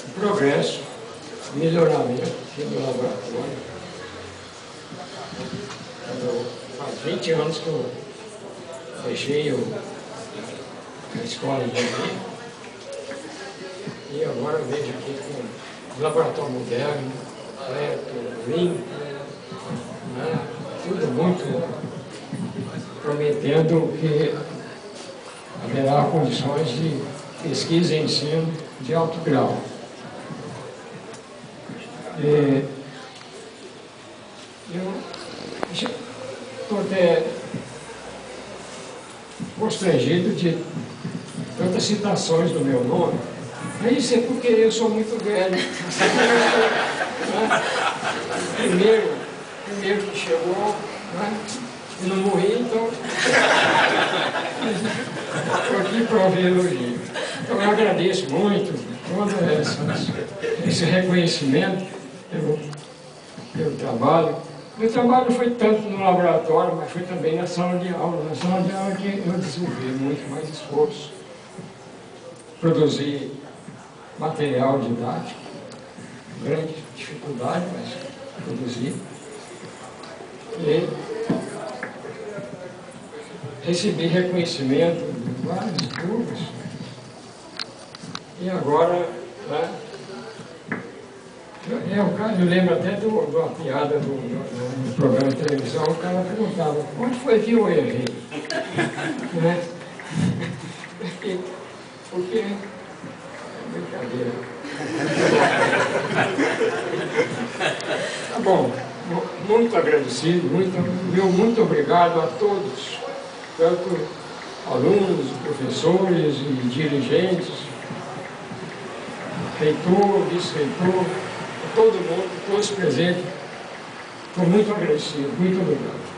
o progresso, o melhoramento do laboratório. Faz 20 anos que eu deixei a escola de engenharia e agora eu vejo aqui com um laboratório moderno, completo, limpo, né? Tudo muito prometendo que haverá condições de pesquisa e ensino de alto grau. Eu estou até constrangido de tantas citações do meu nome. Isso é porque eu sou muito velho. Primeiro que chegou, né? E não morri, então estou aqui para ouvir elogio. Então eu agradeço muito todo esse reconhecimento pelo trabalho. Meu trabalho não foi tanto no laboratório, mas foi também na sala de aula. Na sala de aula que eu desenvolvi muito mais esforço. Produzi material didático, grande dificuldade, mas produzi. E recebi reconhecimento de vários grupos. E agora, né, eu lembro até de uma piada do programa de televisão, o cara perguntava, onde foi que eu errei? Né? Porque é brincadeira. Tá bom, muito agradecido, muito obrigado a todos, tanto alunos, professores e dirigentes, reitor, vice-reitor, todo mundo, todos presentes. Estou muito agradecido, muito obrigado.